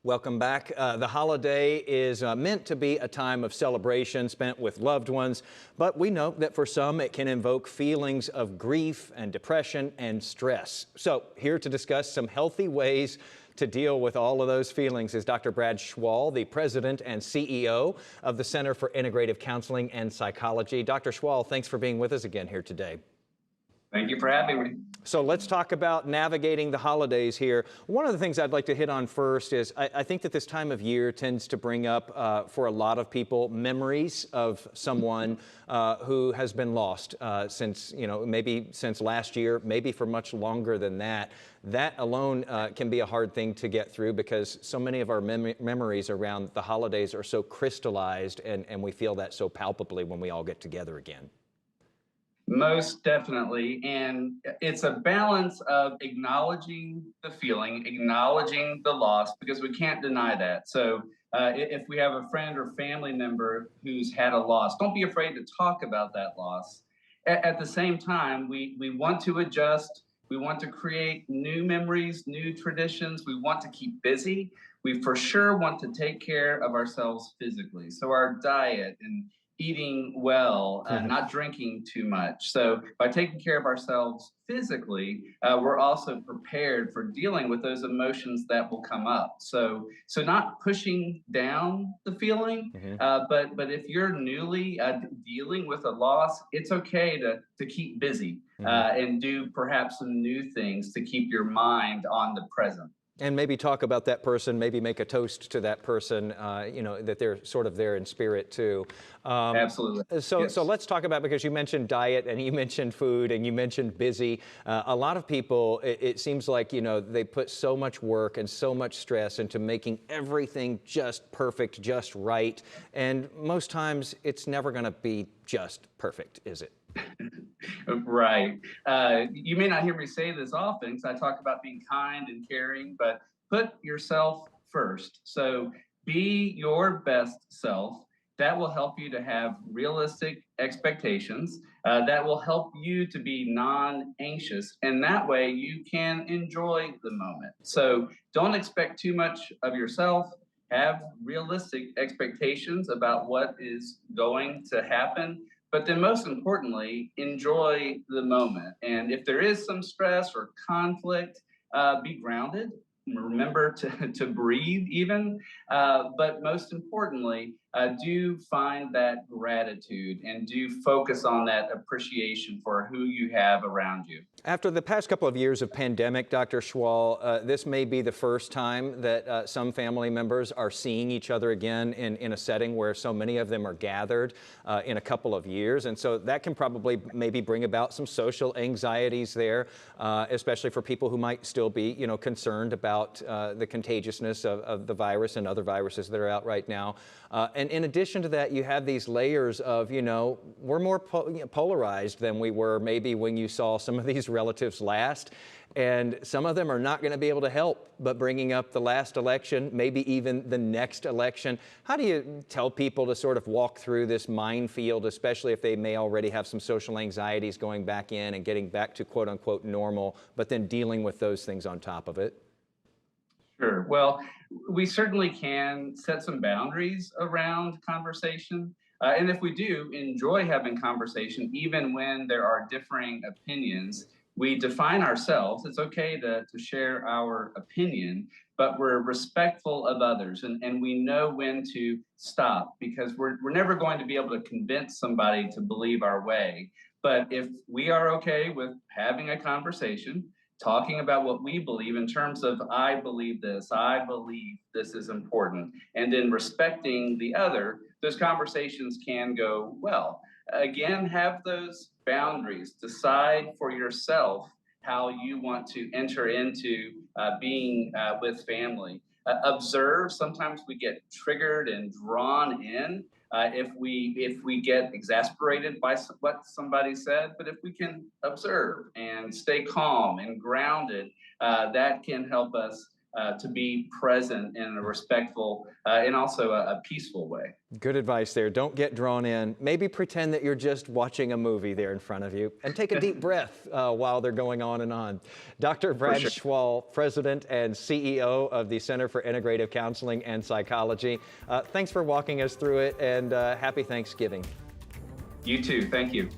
Welcome back. The holiday is meant to be a time of celebration spent with loved ones, but we know that for some it can invoke feelings of grief and depression and stress. So here to discuss some healthy ways to deal with all of those feelings is Dr. Brad Schwall, the president and CEO of the Center for Integrative Counseling and Psychology. Dr. Schwall, thanks for being with us again here today. Thank you for having me. So let's talk about navigating the holidays here. One of the things I'd like to hit on first is I think that this time of year tends to bring up, for a lot of people, memories of someone who has been lost since, maybe since last year, maybe for much longer than that. That alone can be a hard thing to get through because so many of our memories around the holidays are so crystallized, and we feel that so palpably when we all get together again. Most definitely. And it's a balance of acknowledging the feeling, acknowledging the loss, because we can't deny that. So if we have a friend or family member who's had a loss, don't be afraid to talk about that loss. At the same time, we want to adjust. We want to create new memories, new traditions. We want to keep busy. We for sure want to take care of ourselves physically. So our diet and eating well, not drinking too much. So by taking care of ourselves physically, we're also prepared for dealing with those emotions that will come up. So not pushing down the feeling, but if you're newly dealing with a loss, it's okay to keep busy and do perhaps some new things to keep your mind on the present. And maybe talk about that person, maybe make a toast to that person, that they're sort of there in spirit too. Absolutely. So let's talk about, because you mentioned diet and you mentioned food and you mentioned busy. A lot of people, it seems like, they put so much work and so much stress into making everything just perfect, just right. And most times it's never going to be just perfect, is it? Right. You may not hear me say this often because I talk about being kind and caring, but put yourself first. So be your best self. That will help you to have realistic expectations. That will help you to be non-anxious. And that way you can enjoy the moment. So don't expect too much of yourself. Have realistic expectations about what is going to happen. But then most importantly, enjoy the moment. And if there is some stress or conflict, be grounded. Remember to breathe even. But most importantly, do find that gratitude and do focus on that appreciation for who you have around you. After the past couple of years of pandemic, Dr. Schwall, this may be the first time that some family members are seeing each other again in a setting where so many of them are gathered in a couple of years. And so that can probably maybe bring about some social anxieties there, especially for people who might still be, concerned about the contagiousness of the virus and other viruses that are out right now. And in addition to that, you have these layers of, we're more polarized than we were maybe when you saw some of these relatives last. And some of them are not going to be able to help but bringing up the last election, maybe even the next election. How do you tell people to sort of walk through this minefield, especially if they may already have some social anxieties going back in and getting back to quote unquote normal, but then dealing with those things on top of it? Sure. Well, we certainly can set some boundaries around conversation. And if we do enjoy having conversation, even when there are differing opinions, we define ourselves. It's okay to share our opinion, but we're respectful of others, and we know when to stop, because we're never going to be able to convince somebody to believe our way. But if we are okay with having a conversation, talking about what we believe in terms of, I believe this is important, and then respecting the other, those conversations can go well. Again, have those boundaries. Decide for yourself how you want to enter into being with family. Observe. Sometimes we get triggered and drawn in if we get exasperated by what somebody said. But if we can observe and stay calm and grounded, that can help us to be present in a respectful and also a peaceful way. Good advice there. Don't get drawn in. Maybe pretend that you're just watching a movie there in front of you and take a deep breath while they're going on and on. Dr. Brad Schwall, President and CEO of the Center for Integrative Counseling and Psychology. Thanks for walking us through it, and happy Thanksgiving. You too. Thank you.